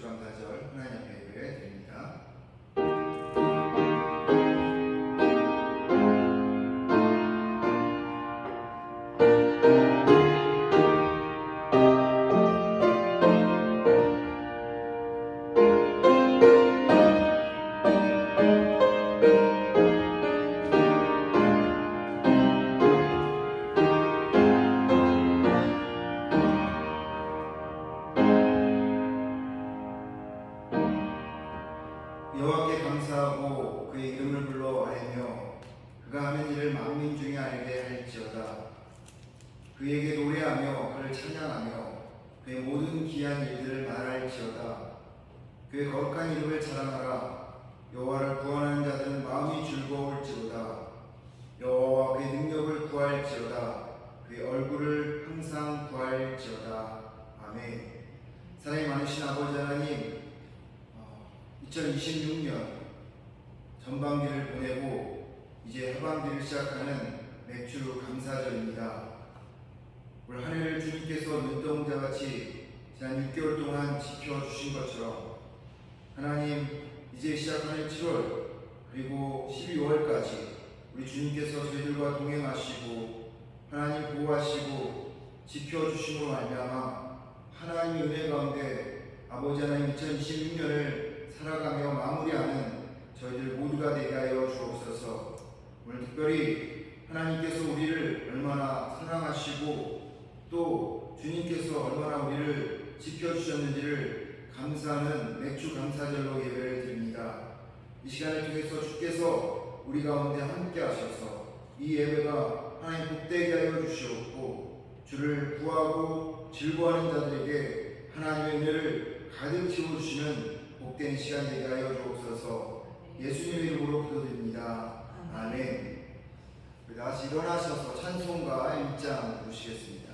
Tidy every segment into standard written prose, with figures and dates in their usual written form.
감사절 하나님 앞에 예배 드립니다. 여호와께 감사하고 그의 이름을 불러 아뢰며 그가 하는 일을 만민 중에 알게 할지어다. 그에게 노래하며 그를 찬양하며 그의 모든 기한 일들을 말할지어다. 그의 거룩한 이름을 자랑하라. 여호와를 구원하는 자들은 마음이 즐거울지로다. 여호와와 그의 능력을 구할지어다. 그의 얼굴을 항상 구할지어다. 아멘. 사랑이 많으신 아버지 하나님, 2026년 전반기를 보내고 이제 하반기를 시작하는 맥주 감사절입니다. 올 한 해를 주님께서 눈동자같이 지난 6개월 동안 지켜주신 것처럼 하나님, 이제 시작하는 7월 그리고 12월까지 우리 주님께서 저희들과 동행하시고 하나님 보호하시고 지켜주심으로 말미암아 하나님의 은혜 가운데 아버지 하나님 2026년을 살아가며 마무리하는 저희들 모두가 되게 하여 주옵소서. 오늘 특별히 하나님께서 우리를 얼마나 사랑하시고 또 주님께서 얼마나 우리를 지켜주셨는지를 감사하는 맥주 감사절로 예배를 드립니다. 이 시간을 통해서 주께서 우리 가운데 함께 하셔서 이 예배가 하나님 복되게 하여 주시옵고 주를 구하고 즐거워하는 자들에게 하나님의 은혜를 가득 채워주시는 복된 시간 되게 하여 주옵소서. 예수님의 이름으로 기도드립니다. 아멘. 우리 다시 일어나셔서 찬송가 1장 부르시겠습니다.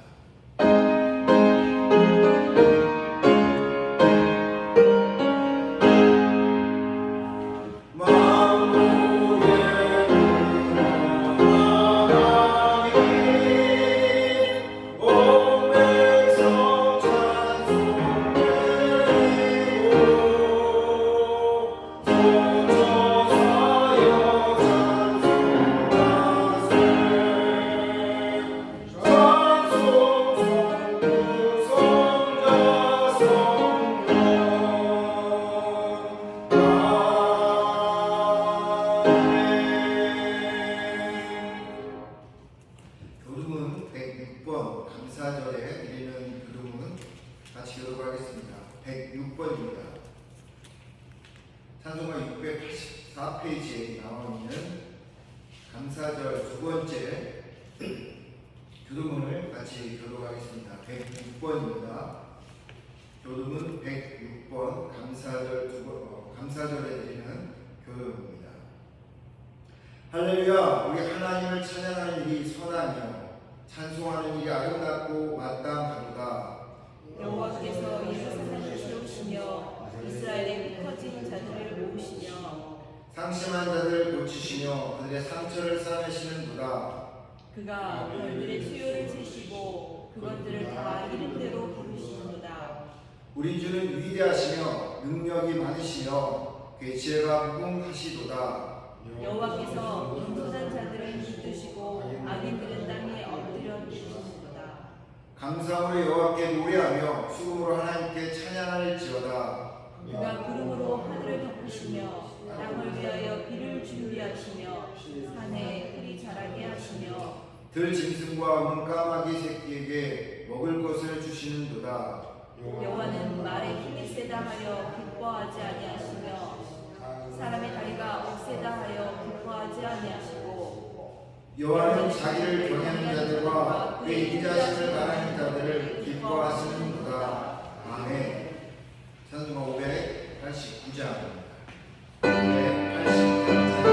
교두문 106번 감사절에 드리는 교두문 같이 교독하겠습니다. 106번입니다. 찬송가 684페이지에 나와 있는 감사절 두 번째 교두문을 같이 교독하겠습니다. 106번입니다. 교두문 106번 감사절에 드리는 교두문입니다. 할렐루야. 우리 하나님을 찬양하는 일이 선하며 찬송하는 일이 아름답고 마땅하도다. 여호와께서 예루살렘을 세우시며 이스라엘의 흩어진 자들을 모으시며 상심한 자들을 고치시며 그들의 상처를 싸매시는도다. 그가 별들의 수요를 세시고 그것들을 다 이름대로 부르시는도다. 우리 주는 위대하시며 능력이 많으시며 그의 지혜가 무궁하시도다. 여호와께서 온전한 자들을 붙드시고 악인들은 땅에 엎드려 계시는도다. 감사함으로 여호와께 노래하며 수금으로 하나님께 찬양할지어다. 그가 구름으로 하늘을 덮으시며 땅을 위하여 비를 준비하시며 산에 풀이 자라게 하시며 들짐승과 문까마귀 새끼에게 먹을 것을 주시는도다. 여호와는 말에 힘이 세다 하여 기뻐하지 아니하시며 사람의 다리가 억세다 하여 기뻐하지 아니하시고 여호와는 자기를 경외하는 자들과 그의 인자심을 바라는 자들을 기뻐하시는도다. 아멘. 찬송가 589장 589장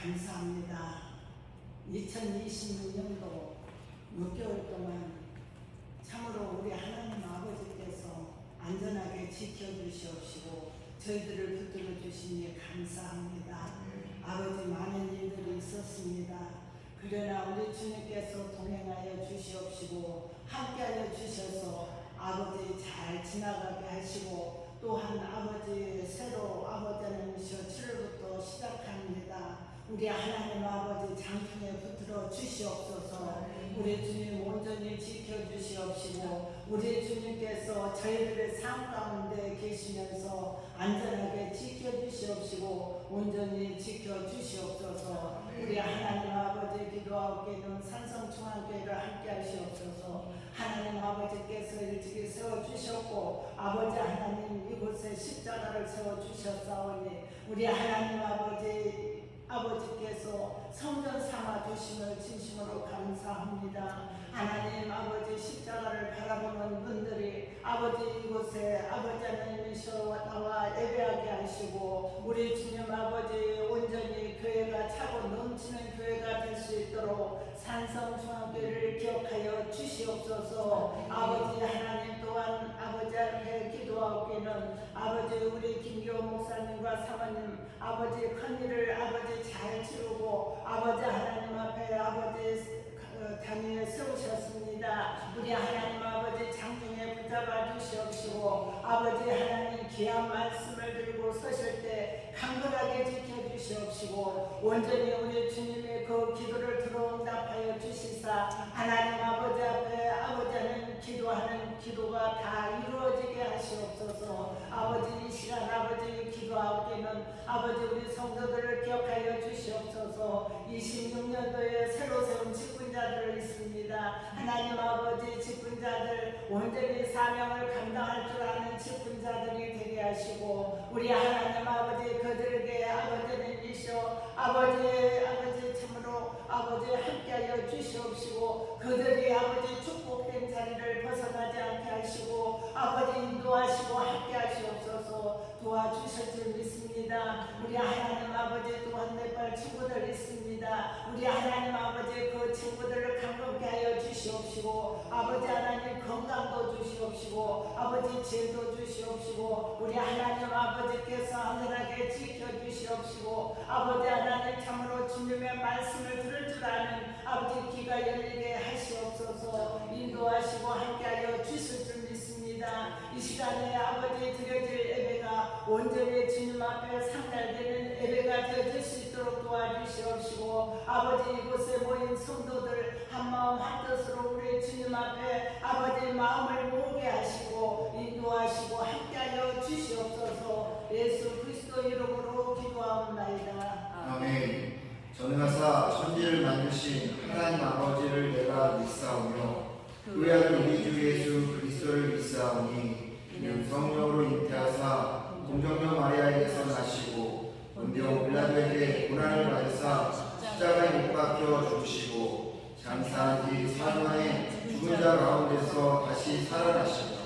감사합니다. 2026년도 6개월 동안 참으로 우리 하나님 아버지께서 안전하게 지켜주시옵시고 저희들을 붙들어 주시니 감사합니다. 아버지 많은 일들이 있었습니다. 그러나 우리 주님께서 동행하여 주시옵시고 함께하여 주셔서 아버지 잘 지나가게 하시고 또한 아버지 새로 아버지는 7월부터 시작합니다. 우리 하나님 아버지 장중에 붙들어 주시옵소서. 우리 주님 온전히 지켜주시옵시고 우리 주님께서 저희들의 삶 가운데 계시면서 안전하게 지켜주시옵시고 온전히 지켜주시옵소서. 우리 하나님 아버지 기도하옵기는 산성중앙교회를 함께 하시옵소서. 하나님 아버지께서 일찍이 세워주셨고 아버지 하나님 이곳에 십자가를 세워주셨사오니 우리 하나님 아버지께서 성전 삼아 주심을 진심으로 감사합니다. 하나님 아버지 십자가를 바라보는 분들이 아버지 이곳에 아버지 하나님이셔 나와 예배하게 하시고 우리 주님 아버지 온전히 교회가 차고 넘치는 교회가 될 수 있도록 산성중앙교회를 기억하여 주시옵소서. 아버지 하나님 또한 아버지 앞에 기도하옵기는 아버지 우리 김기호 목사님과 사모님 아버지 큰일을 아버지 잘 치르고 아버지 하나님 앞에 아버지 단위에 세우셨습니다. 우리 하나님 아버지 장중에 붙잡아 주시옵시고 아버지 하나님 귀한 말씀을 들고 서실 때 강건하게 지켜주시옵시고 온전히 우리 주님의 그 기도를 들어응답하여 주시사 하나님 아버지 앞에 아버지는 기도하는 기도가 다 이루어지게 하시옵소서. 아버지 이 시간 아버지 기도하기는 아버지 우리 성도들을 기억하여 주시옵소서. 26년도에 새로 세운 직분자들 있습니다. 하나님 아버지 직분자들 온전히 사명을 감당할 줄 아는 직분자들이 되게 하시고 우리 하나님 아버지 그들에게 아버지님이시오 아버지 참으로 아버지 함께하여 주시옵시고 그들이 아버지 축복된 자리를 벗어나지 않게 하시고 아버지 인도하시고 함께하시옵소서. 도와주실 줄 믿습니다. 우리 하나님 아버지 또한 네팔 친구들 있습니다. 우리 하나님 아버지 그 친구들을 강건케 하여 주시옵시고 아버지 하나님 건강도 주시옵시고 아버지 지혜도 주시옵시고 우리 하나님 아버지께서 안전하게 지켜주시옵시고 아버지 하나님 참으로 주님의 말씀을 들을 줄 아는 아버지 귀가 열리게 하시옵소서. 인도하시고 함께하여 주실 줄 믿습니다. 이 시간에 아버지 드려질 예배가 온전히 주님 앞에 상달되는 예배가 되어질 수 있도록 도와주시옵시고 아버지 이곳에 모인 성도들 한마음 한뜻으로 우리 주님 앞에 아버지 마음을 모으게 하시고 인도하시고 함께하여 주시옵소서. 예수 그리스도 이름으로 기도하옵나이다. 아멘. 전능하사 천지를 만드신 하나님 아버지를 내가 믿사오며 그 아들 우리 주 예수 그리스도를 믿사오니 이는 성령으로 잉태하사 동정녀 마리아에게서 나시고 본디오 빌라도에게 고난을 받으사 십자가에 못 박혀 죽으시고 장사한 지 4일 만에 죽은 자 가운데서 다시 살아나시며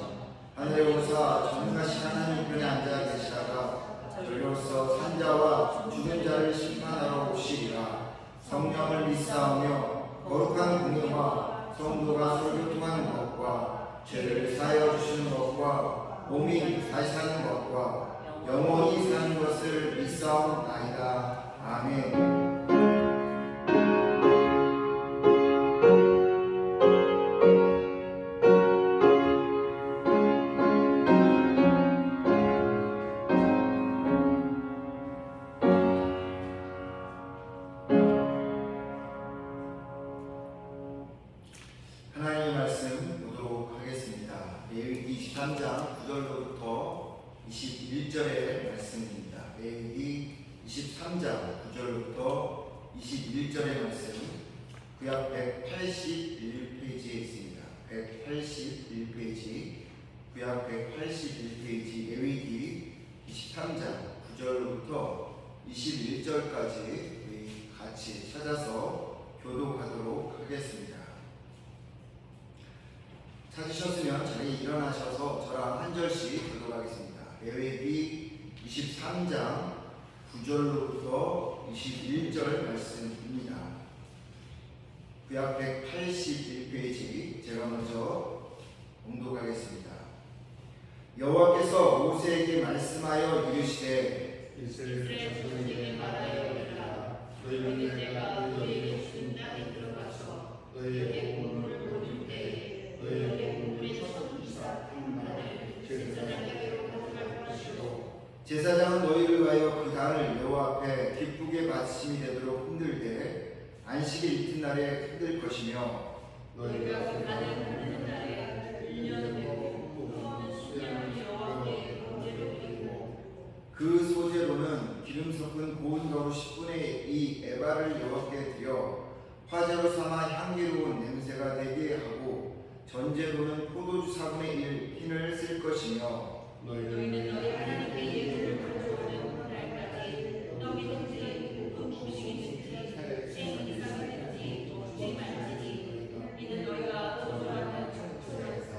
하늘에 오사 전능하신 하나님 편에 앉아 계시다가 저희로서 산자와 죽은 자를 심판하러 오시리라. 성령을 믿사오며 거룩한 공예와 성도가 서로 교통하는 것과 죄를 사하여 주시는 것과 몸이 다시 사는 것과 영원히 사는 것을 믿사옵나이다. 아멘. 하나님의 말씀 보도록 하겠습니다. 레위기 23장 9절로부터 21절의 말씀입니다. 레위기 23장 9절부터 21절의 말씀 구약 181페이지에 있습니다. 181페이지 구약 181페이지 레위기 23장 9절로부터 21절까지 우리 같이 찾아서 교독하도록 하겠습니다. 찾으셨으면 자리에 일어나셔서 저랑 한 절씩 교독하겠습니다. 레위기 23장 9절로부터 21절 말씀입니다. 구약 181페이지 제가 먼저 봉독하겠습니다. 여호와께서 모세에게 말씀하여 이르시되 이스라엘 자손에게 말하여라. 너희는 내가 너희에게 준 땅에 들어가서 너희의 보물을 거둘 때에 너희의 보물이 첫 이삭 한 단을 제사장에게로 가져갈 것이요 제사장은 너희를 위하여 그 단을 여호와 앞에 기쁘게 받으심이 되도록 흔들되 안식일 이튿날에 흔들 것이며 너희가 그 단을 흔드는 날에 1년 되고 또 수년을 여호와께 번제로 드리고 그 소재로는 기름 섞은 고운 가루 10분의 2 에바를 여호와께 드려 화제로 삼아 향기로운 냄새가 되게 하고 전제로는 포도주 4분의 1 흰을 쓸 것이며 너희는 너희 하나님께 예물을 가져오는 날까지 떡이든지 볶음 음식이든지 생 이상이든지 먹지 말지니 이는 너희가 거주하는 장소에서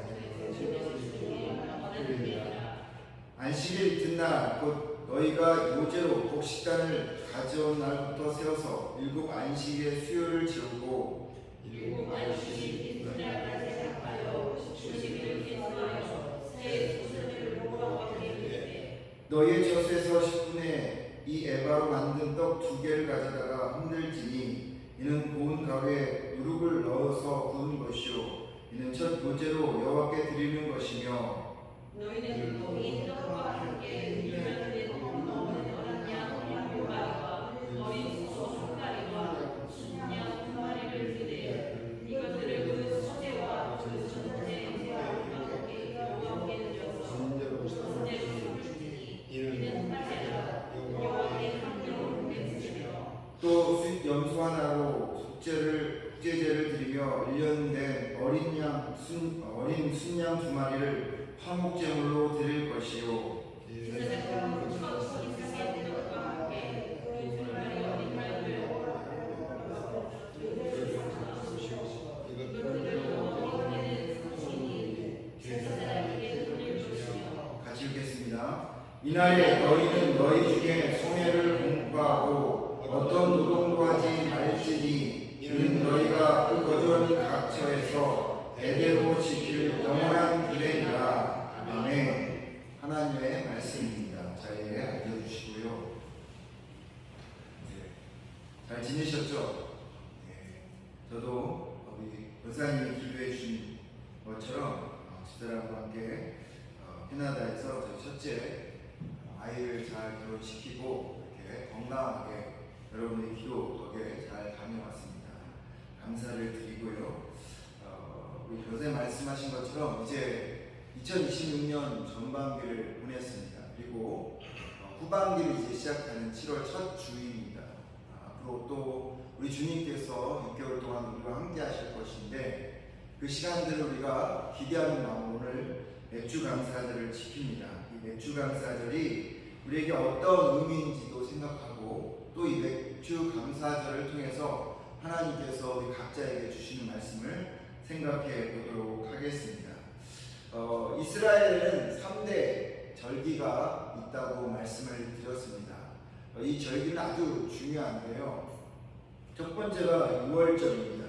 원하는 때라. 안식일 이튿날 곧 너희가 요제로 곡식단을 가져온 날부터 세워서 7 안식의 수요를 지우고 7 안식일 이튿날까지 작하여 90일을 계수하여 새 소선을 여호와께 드리되 너희의 젖에서 10분의 2 에바로 만든 떡 2개를 가져다가 흔들지니 이는 고운 가루에 누룩을 넣어서 구운 것이요 이는 첫 요제로 여호와께 드리는 것이며 너희는 이 떡과 함께 유면된 없는 어린 양 1마리와 어린 소 1마리와 순양 1마리를 드리되 이것들을 그 수제와 그 전제 여호와께 드려서 번제로 드리니 이는 화제라 여호와께 향기로운 냄새며 또 염소 하나로 속죄제를 드리며 1년 된 어린 순양 2마리를 화목제물로 드릴 것이요 제사장은 첫 이삭의 떡과 함께 그 2마리 어린 양을 이것들을 여호와께는 상신이 제사장에게 드릴 것이며 같이 읽겠습니다. 이날에 너희는 너희 중에 송해를 공포하고 어떤 노동도 하지 말지니 이는 너희가 그 거주하는 각처에서 대대로 지킬 영원한 규례니라. 아멘. 하나님의 말씀입니다. 자, 예, 알려주시고요. 잘 지내셨죠? 저도 우리 권사님이 기도해 주신 것처럼 집사람과 함께 캐나다에서 저희 첫째 아이를 잘 결혼시키고 이렇게 건강하게 여러분의 기도 덕에 잘 다녀왔습니다. 감사를 드리고요. 우리 교수님 말씀하신 것처럼 이제 2026년 전반기를 보냈습니다. 그리고 후반기를 이제 시작하는 7월 첫 주입니다. 앞으로 또 우리 주님께서 6개월 동안 우리와 함께 하실 것인데 그 시간들을 우리가 기대하는 마음으로 오늘 맥주 감사절을 지킵니다. 이 맥주 감사절이 우리에게 어떤 의미인지도 생각하고 또 이 맥주 감사절을 통해서 하나님께서 우리 각자에게 주시는 말씀을 생각해 보도록 하겠습니다. 이스라엘은 3대 절기가 있다고 말씀을 드렸습니다. 이 절기는 아주 중요한데요. 첫 번째가 6월절입니다.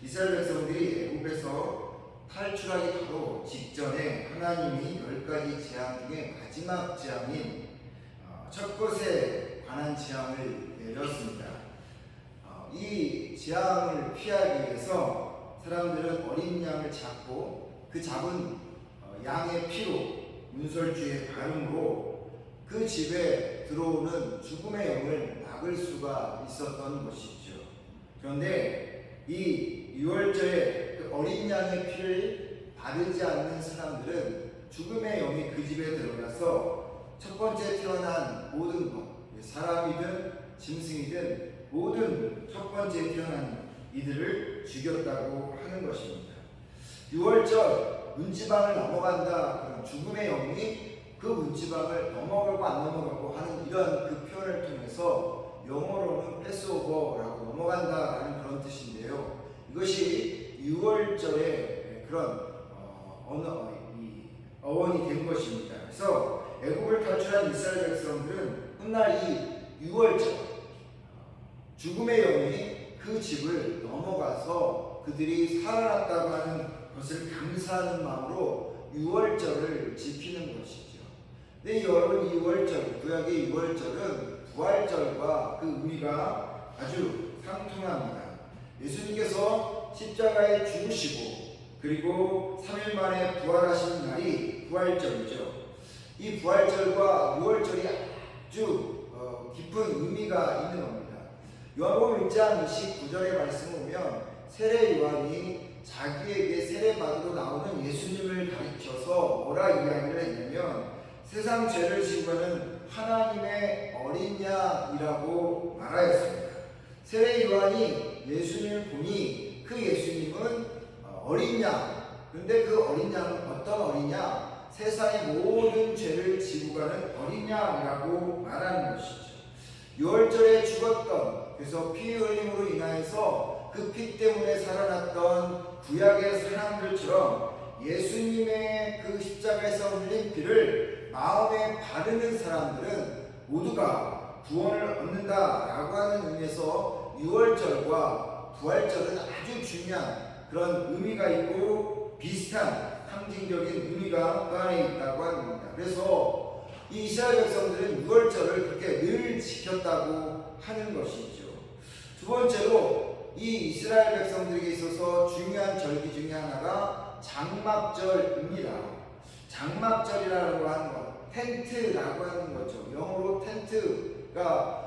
이스라엘 백성들이 애굽에서 탈출하기 바로 직전에 하나님이 10가지 재앙 중에 마지막 재앙인 첫 것에 관한 재앙을 내렸습니다. 이 재앙을 피하기 위해서 사람들은 어린 양을 잡고 그 잡은 양의 피로 문설주에 바름으로 그 집에 들어오는 죽음의 영을 막을 수가 있었던 것이죠. 그런데 이 6월절에 그 어린 양의 피를 바르지 않는 사람들은 죽음의 영이 그 집에 들어가서 첫 번째 태어난 모든 것, 사람이든 짐승이든 모든 첫 번째 태어난 이들을 죽였다고 하는 것입니다. 6월절 문지방을 넘어간다. 그런 죽음의 영이 그 문지방을 넘어가고 안 넘어가고 하는 이런 그 표현을 통해서 영어로는 패스오버라고 넘어간다라는 그런 뜻인데요. 이것이 6월절의 그런 어원이 된 것입니다. 그래서 애굽을 탈출한 이스라엘 백성들은 훗날 이 유월절, 죽음의 영이 그 집을 넘어가서 그들이 살아났다고 하는 것을 감사하는 마음으로 유월절을 지키는 것이죠. 근데 여러분, 유월절, 구약의 유월절은 부활절과 그 의미가 아주 상통합니다. 예수님께서 십자가에 죽으시고 그리고 3일 만에 부활하신 날이 부활절이죠. 이 부활절과 유월절이 아주 깊은 의미가 있는 겁니다. 요한복음 1장 29절의 말씀 보면 세례 요한이 자기에게 세례받으러 나오는 예수님을 가리켜서 뭐라 이야기를 했냐면 세상 죄를 지고 가는 하나님의 어린 양이라고 말하였습니다. 세례 요한이 예수님을 보니 그 예수님은 어린 양, 근데 그 어린 양은 어떤 어린 양? 세상의 모든 죄를 지고 가는 어린 양이라고 말하는 것이죠. 유월절에 죽었던, 그래서 피 흘림으로 인하여서 그 피 때문에 살아났던 구약의 사람들처럼 예수님의 그 십자가에서 흘린 피를 마음에 바르는 사람들은 모두가 구원을 얻는다라고 하는 의미에서 유월절과 부활절은 아주 중요한 그런 의미가 있고 비슷한 상징적인 의미가 그 안에 있다고 합니다. 그래서 이 이스라엘 백성들은 유월절을 그렇게 늘 지켰다고 하는 것이죠. 두 번째로 이 이스라엘 백성들에게 있어서 중요한 절기 중에 하나가 장막절입니다. 장막절이라고 하는 것, 텐트라고 하는 거죠. 영어로 텐트가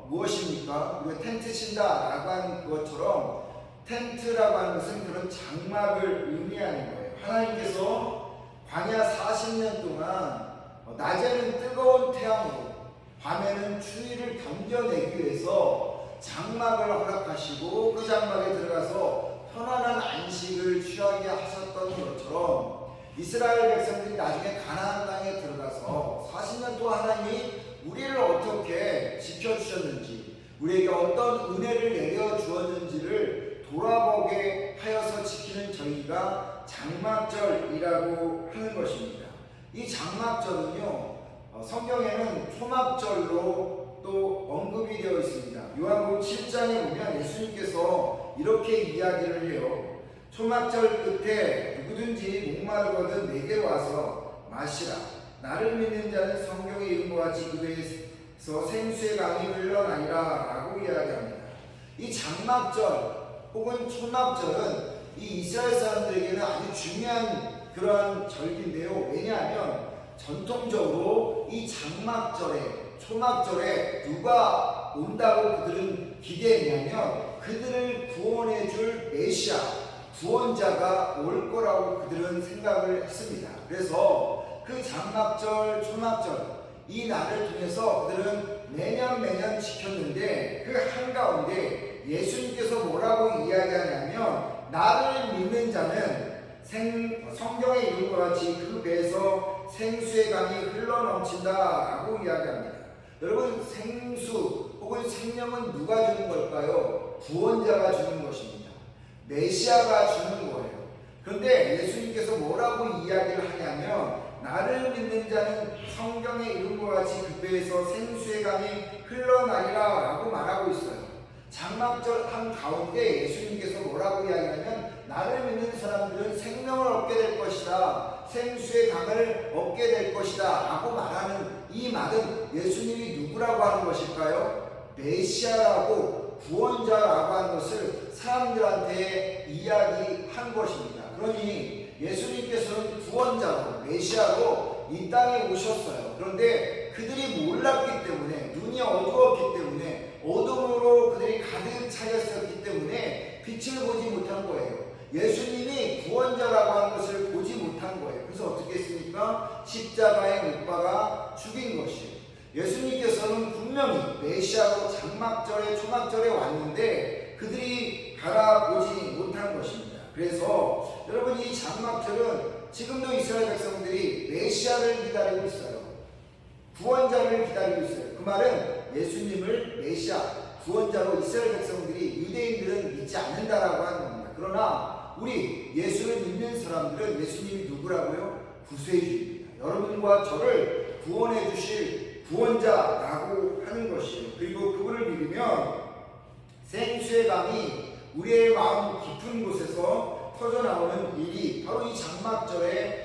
무엇입니까? 우리가 텐트 친다라고 하는 것처럼 텐트라고 하는 것은 그런 장막을 의미하는 거예요. 하나님께서 광야 40년 동안 낮에는 뜨거운 태양으로 밤에는 추위를 견뎌내기 위해서 장막을 허락하시고 그 장막에 들어가서 편안한 안식을 취하게 하셨던 것처럼 이스라엘 백성들이 나중에 가나안 땅에 들어가서 40년 동안 하나님이 우리를 어떻게 지켜주셨는지, 우리에게 어떤 은혜를 내려주었는지를 돌아보게 하여서 지키는 절기가 장막절이라고 하는 것입니다. 이 장막절은요, 성경에는 초막절로 또 언급이 되어 있습니다. 요한복음 7장에 보면 예수님께서 이렇게 이야기를 해요. 초막절 끝에 누구든지 목마르거든 내게 와서 마시라. 나를 믿는 자는 성경의 이름과 같이 그에서 생수의 강이 흘러나리라 라고 이야기합니다. 이 장막절 혹은 초막절은 이 이스라엘 사람들에게는 아주 중요한 그런 절기인데요. 왜냐하면 전통적으로 이 장막절에, 초막절에 누가 온다고 그들은 기대했냐면 그들을 구원해 줄 메시아, 구원자가 올 거라고 그들은 생각을 했습니다. 그래서 그 장막절, 초막절 이 날을 통해서 그들은 매년 지켰는데 그 한가운데 예수님께서 뭐라고 이야기하냐면 나를 믿는 자는 성경의 이름과 같이 그 배에서 생수의 강이 흘러넘친다라고 이야기합니다. 여러분, 생수 혹은 생명은 누가 주는 걸까요? 구원자가 주는 것입니다. 메시아가 주는 거예요. 그런데 예수님께서 뭐라고 이야기를 하냐면 나를 믿는 자는 성경의 이름과 같이 그 배에서 생수의 강이 흘러나리라 라고 말하고 있어요. 장막절 한가운데 예수님께서 뭐라고 이야기하냐면 나를 믿는 사람들은 생명을 얻게 될 것이다, 생수의 강을 얻게 될 것이다 라고 말하는 이 말은 예수님이 누구라고 하는 것일까요? 메시아라고, 구원자라고 하는 것을 사람들한테 이야기한 것입니다. 그러니 예수님께서는 구원자로, 메시아로 이 땅에 오셨어요. 그런데 그들이 몰랐기 때문에, 눈이 어두웠기 때문에, 어둠으로 그들이 가득 차였었기 때문에 빛을 보지 못한 거예요. 예수님이 구원자라고 하는 것을 보지 못한 거예요. 그래서 어떻게 했습니까? 십자가에 못 박아 죽인 것이에요. 예수님께서는 분명히 메시아로 장막절에, 초막절에 왔는데 그들이 바라보지 못한 것입니다. 그래서 여러분, 이 장막절은 지금도 이스라엘 백성들이 메시아를 기다리고 있어요. 구원자를 기다리고 있어요. 그 말은 예수님을 메시아, 구원자로 이스라엘 백성들이, 유대인들은 믿지 않는다라고 하는 겁니다. 그러나 우리 예수를 믿는 사람들은 예수님이 누구라고요? 구세주입니다. 여러분과 저를 구원해 주실 구원자라고 하는 것이에요. 그리고 그분을 믿으면 생수의 강이 우리의 마음 깊은 곳에서 터져나오는 일이 바로 이 장막절에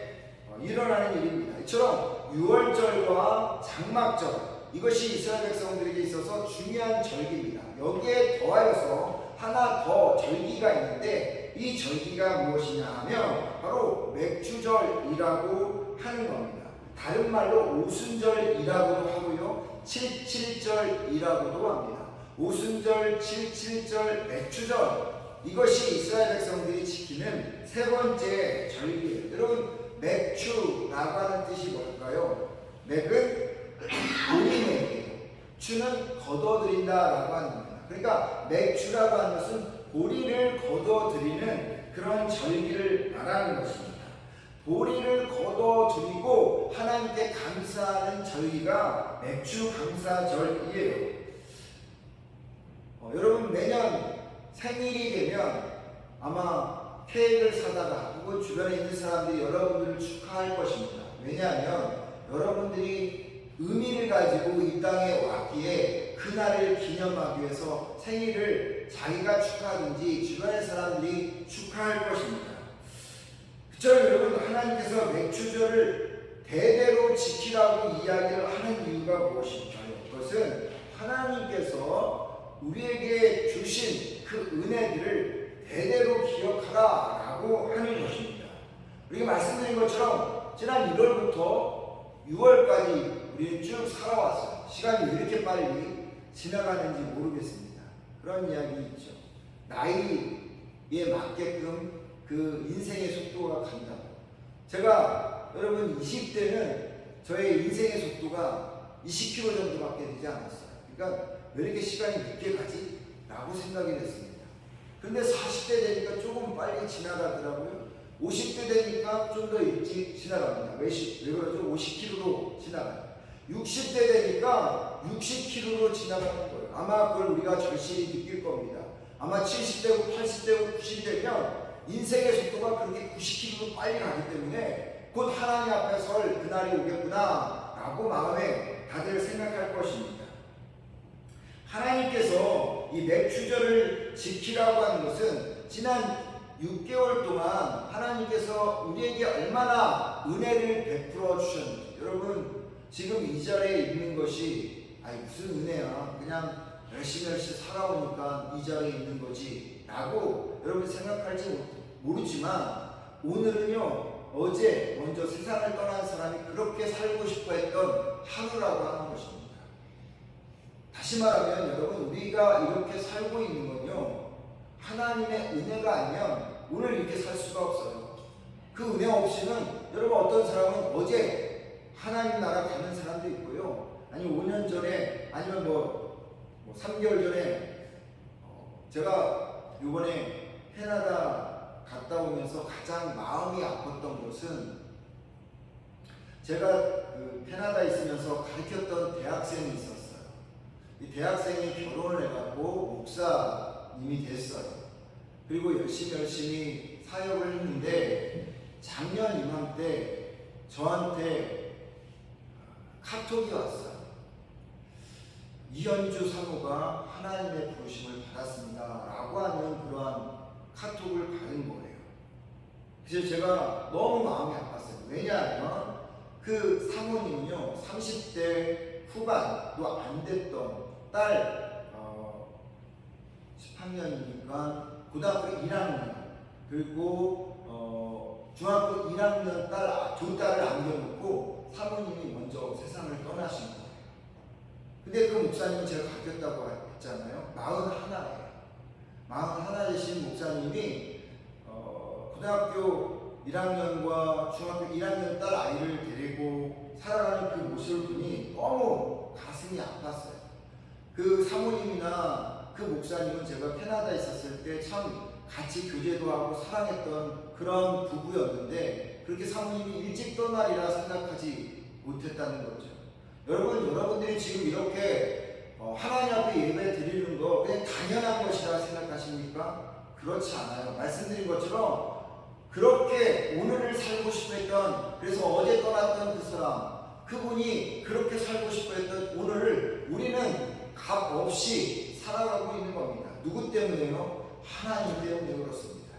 일어나는 일입니다. 이처럼 유월절과 장막절, 이것이 이스라엘 백성들에게 있어서 중요한 절기입니다. 여기에 더하여서 하나 더 절기가 있는데 이 절기가 무엇이냐 하면 바로 맥주절이라고 하는 겁니다. 다른 말로 오순절이라고도 하고요, 칠칠절이라고도 합니다. 오순절, 칠칠절, 맥주절, 이것이 이스라엘 백성들이 지키는 세 번째 절기예요. 여러분, 맥주라고 하는 뜻이 뭘까요? 맥은 보리맥이에요. 주는 걷어들인다라고 하는 겁니다. 그러니까 맥주라고 하는 것은 보리를 걷어들이는 그런 절기를 말하는 것입니다. 보리를 걷어들이고 하나님께 감사하는 절기가 맥주 감사절이에요. 여러분, 매년 생일이 되면 아마 케이크를 사다가 혹은 주변에 있는 사람들이 여러분들을 축하할 것입니다. 왜냐하면 여러분들이 의미를 가지고 이 땅에 왔기에 그날을 기념하기 위해서 생일을 자기가 축하하든지 주변의 사람들이 축하할 것입니다. 그처럼 여러분, 하나님께서 맥주절을 대대로 지키라고 이야기를 하는 이유가 무엇일까요? 그것은 하나님께서 우리에게 주신 그 은혜들을 대대로 기억하라 라고 하는 것입니다. 우리가 말씀드린 것처럼 지난 1월부터 6월까지 우리는 쭉 살아왔어요. 시간이 왜 이렇게 빨리 지나가는지 모르겠습니다. 그런 이야기 있죠. 나이에 맞게끔 그 인생의 속도가 간다고. 제가 여러분 20대는 저의 인생의 속도가 20km 정도밖에 되지 않았어요. 그러니까 왜 이렇게 시간이 늦게 가지? 라고 생각이 됐습니다. 근데 40대 되니까 조금 빨리 지나가더라고요. 50대 되니까 좀 더 일찍 지나갑니다. 왜 그러죠? 50km로 지나가요. 60대 되니까 60km로 지나가는 거예요. 아마 그걸 우리가 절실히 느낄 겁니다. 아마 70대고 80대고 90이 되면 인생의 속도가 그렇게 90km로 빨리 가기 때문에 곧 하나님 앞에 설 그날이 오겠구나 라고 마음에 다들 생각할 것입니다. 하나님께서 이 맥주절을 지키라고 하는 것은 지난 6개월 동안 하나님께서 우리에게 얼마나 은혜를 베풀어 주셨는지. 여러분, 지금 이 자리에 있는 것이 무슨 은혜야, 그냥 열심히 살아오니까 이 자리에 있는 거지 라고 여러분 생각할지 모르지만, 오늘은요, 어제 먼저 세상을 떠난 사람이 그렇게 살고 싶어 했던 하루라고 하는 것입니다. 다시 말하면 여러분, 우리가 이렇게 살고 있는 건요, 하나님의 은혜가 아니면 오늘 이렇게 살 수가 없어요. 그 은혜 없이는 여러분, 어떤 사람은 어제 하나님 나라 가는 사람도 있고요, 아니면 5년 전에, 아니면 뭐 3개월 전에 제가 이번에 캐나다 갔다 오면서 가장 마음이 아팠던 것은, 제가 그 캐나다에 있으면서 가르쳤던 대학생이 있었어요. 이 대학생이 결혼을 해갖고 목사님이 됐어요. 그리고 열심히 사역을 했는데, 작년 이맘때 저한테 카톡이 왔어요. 이현주 사모가 하나님의 부르심을 받았습니다 라고 하는 그러한 카톡을 받은 거예요. 그래서 제가 너무 마음이 아팠어요. 왜냐하면 그 사모님은요, 30대 후반도 안 됐던 딸, 10학년이니까 고등학교 1학년, 그리고 중학교 1학년 두 딸을 남겨놓고 사모님이 먼저 세상을 떠나신 거예요. 근데 그 목사님은 제가 가르쳤다고 했잖아요. 41예요. 41 되신 목사님이 고등학교 1학년과 중학교 1학년 딸 아이를 데리고 살아가는 그 모습을 보니 너무 가슴이 아팠어요. 그 사모님이나 그 목사님은 제가 캐나다에 있었을 때 참 같이 교제도 하고 사랑했던 그런 부부였는데, 그렇게 사모님이 일찍 떠나리라 생각하지 못했다는 거죠. 여러분들이 지금 이렇게 하나님 앞에 예배 드리는 거 그냥 당연한 것이라 생각하십니까? 그렇지 않아요. 말씀드린 것처럼 그렇게 오늘을 살고 싶어 했던, 그래서 어제 떠났던 그 사람, 그분이 그렇게 살고 싶어 했던 오늘을 우리는 값 없이 살아가고 있는 겁니다. 누구 때문에요? 하나님 때문에 그렇습니다.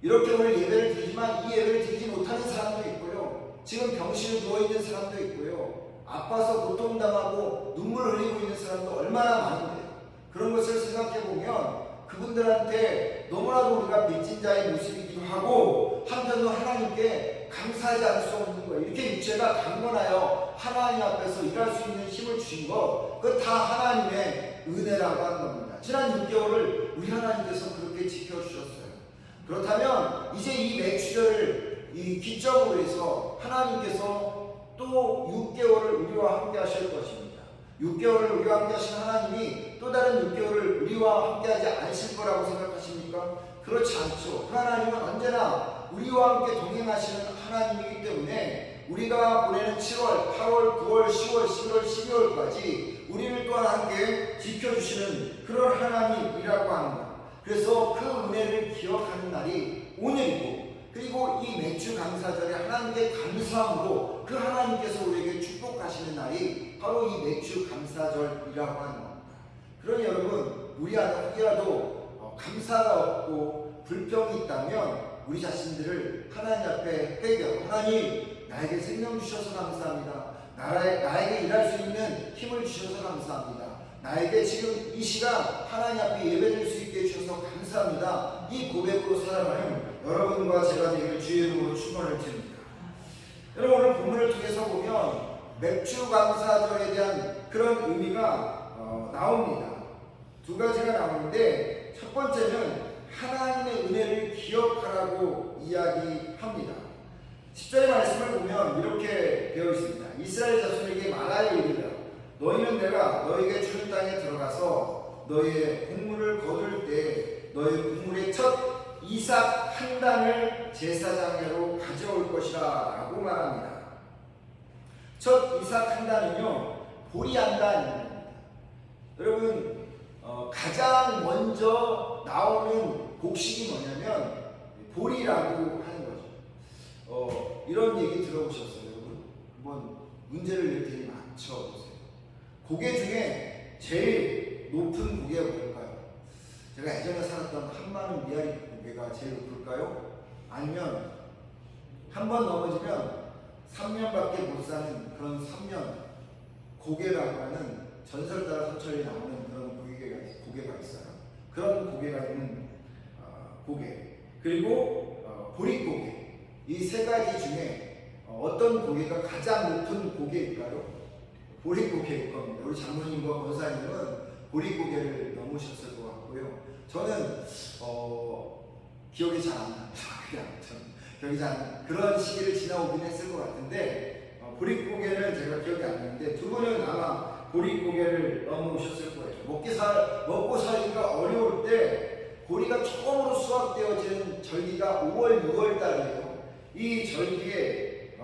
이렇게 오늘 예배를 드리지만 이 예배를 드리지 못하는 사람도 있고요. 지금 병실에 누워있는 사람도 있고요. 아파서 고통당하고 눈물 흘리고 있는 사람도 얼마나 많은데요. 그런 것을 생각해보면 그분들한테 너무나도 우리가 빚진 자의 모습이기도 하고 한편으로 하나님께 감사하지 않을 수 없는 거예요. 이렇게 육체가 강건하여 하나님 앞에서 일할 수 있는 힘을 주신 것, 그거 다 하나님의 은혜라고 하는 겁니다. 지난 6개월을 우리 하나님께서 그렇게 지켜주셨어요. 그렇다면 이제 이 맥주절을 이 기점으로 해서 하나님께서 또 6개월을 우리와 함께 하실 것입니다. 6개월을 우리와 함께 하신 하나님이 또 다른 6개월을 우리와 함께 하지 않으실 거라고 생각하십니까? 그렇지 않죠. 그 하나님은 언제나 우리와 함께 동행하시는 하나님이기 때문에 우리가 보내는 7월, 8월, 9월, 10월, 11월, 12월까지 우리를 또한 함께 지켜주시는 그런 하나님이라고 하는 것. 그래서 그 은혜를 기억하는 날이 오늘이고, 그리고 이 맥주 감사절에 하나님께 감사함으로 그 하나님께서 우리에게 축복하시는 날이 바로 이 맥주 감사절이라고 하는 겁니다. 그러니 여러분, 우리 안에 혹이라도 감사가 없고 불평이 있다면 우리 자신들을 하나님 앞에 회개하고, 하나님 나에게 생명 주셔서 감사합니다. 나에게 일할 수 있는 힘을 주셔서 감사합니다. 나에게 지금 이 시간 하나님 앞에 예배드릴 수 있게 해주셔서 감사합니다. 이 고백으로 살아가는 여러분과 제가 되길 주의 이름으로 축원을 드립니다. 여러분, 오늘 본문을 통해서 보면 맥주 감사절에 대한 그런 의미가 나옵니다. 두 가지가 나오는데, 첫 번째는 하나님의 은혜를 기억하라고 이야기합니다. 10절의 말씀을 보면 이렇게 되어 있습니다. 이스라엘 자손에게 말하여 이르라. 너희는 내가 너희에게 주는 땅에 들어가서 너희의 곡물을 거둘 때 너희 곡물의 첫 이삭 한 단을 제사장으로 가져올 것이라 라고 말합니다. 첫 이삭 한 단은요, 보리 한 단입니다. 여러분, 가장 먼저 나오는 곡식이 뭐냐면 보리라고 하는 거죠. 이런 얘기 들어보셨어요, 여러분? 한번 문제를 낼 테니 맞춰보세요. 고개 중에 제일 높은 고개가 뭘까요? 제가 예전에 살았던 한마는 미아리 고개가 제일 높을까요? 아니면 한 번 넘어지면 3년밖에 못 사는 그런 3년 고개라고 하는 전설따라 삼천리에 나오는 그런 고개가 있어요. 그런 고개가 있는 고개, 그리고 보릿고개, 이 세 가지 중에 어떤 고개가 가장 높은 고개일까요? 보릿고개일 겁니다. 우리 장로님과 권사님은 보릿고개를 넘으셨을 것 같고요. 저는 기억이 잘 안 납니다. 기억이 잘 그런 시기를 지나오긴 했을 것 같은데 보릿고개는 제가 기억이 안 나는데 두 분은 아마 보릿고개를 넘으셨을 거예요. 먹고 살기가 어려울 때 보리가 처음으로 수확되어지는 절기가 5월, 6월 달이에요. 이 절기에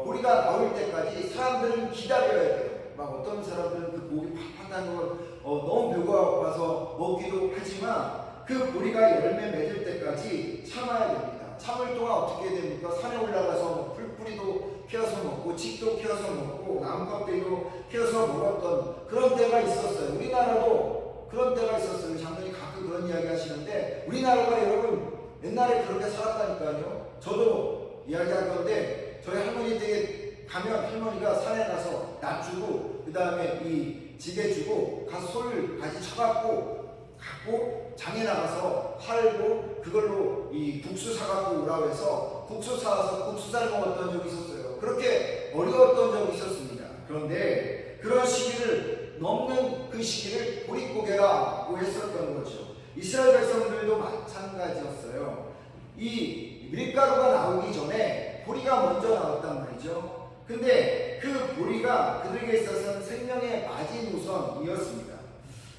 보리가 나올 때까지 사람들은 기다려야 돼요. 막 어떤 사람들은 그 목이 팍팍한 걸 너무 배가 고파서 먹기도 하지만 그 보리가 열매 맺을 때까지 참아야 됩니다. 참을 동안 어떻게 해야 됩니까? 산에 올라가서 풀뿌리도 피워서 먹고 칡도 피워서 먹고 나무껍데기도 피워서 먹었던 그런 때가 있었어요. 우리나라도 그런 때가 있었어요. 장로님 가끔 그런 이야기 하시는데 우리나라가 여러분 옛날에 그렇게 살았다니까요. 저도 이야기할 건데 저희 할머니 댁에 가면 할머니가 산에 가서 낫 주고 그 다음에 이 지게 주고 가서 솔 가지 쳐갖고 갖고 장에 나가서 팔고 그걸로 이 국수 사갖고 오라고 해서 국수 사와서 국수살 먹었던 적이 있었어요. 그렇게 어려웠던 적이 있었습니다. 그런데 그런 시기를 넘는 그 시기를 보릿고개라고 했었던 거죠. 이스라엘 백성들도 마찬가지였어요. 이 밀가루가 나오기 전에 보리가 먼저 나왔단 말이죠. 근데 그 보리가 그들에게 있어서는 생명의 마지노선이었습니다.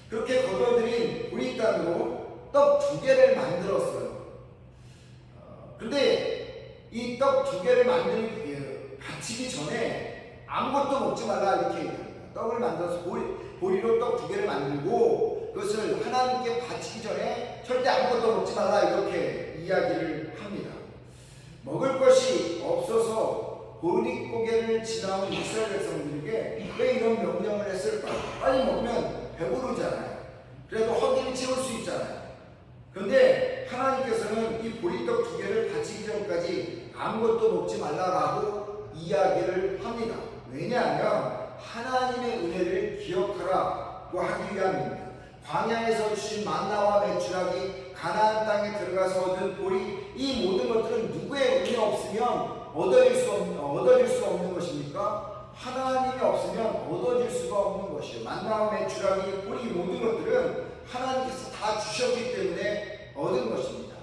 그렇게 거둬들인 보리단으로 떡 2개를 만들었어요. 근데 이 떡 2개를 바치기 전에 아무것도 먹지 말라 이렇게 얘기합니다. 떡을 만들어서 보리로 떡 2개를 만들고 그것을 하나님께 바치기 전에 절대 아무것도 먹지 말라 이렇게 이야기를 합니다. 먹을 것이 없어서 보릿고개를 지나온 이스라엘 백성들에게 왜 이런 명령을 했을까? 빨리 먹으면 배부르잖아요. 그래도 허기를 채울 수 있잖아요. 그런데 하나님께서는 이 보리떡 2개를 바치기 전까지 아무것도 먹지 말라라고 이야기를 합니다. 왜냐하면 하나님의 은혜를 기억하라고 하기 위함입니다. 광야에서 주신 만나와 메추라기, 가나안 땅에 들어가서 얻은 보리, 이 모든 것들은 누구의 은혜 없으면 얻어질 수 없는 것입니까? 하나님이 없으면 얻어질 수가 없는 것이에요. 만나와 메추라기, 보리, 모든 것들은 하나님께서 다 주셨기 때문에 얻은 것입니다.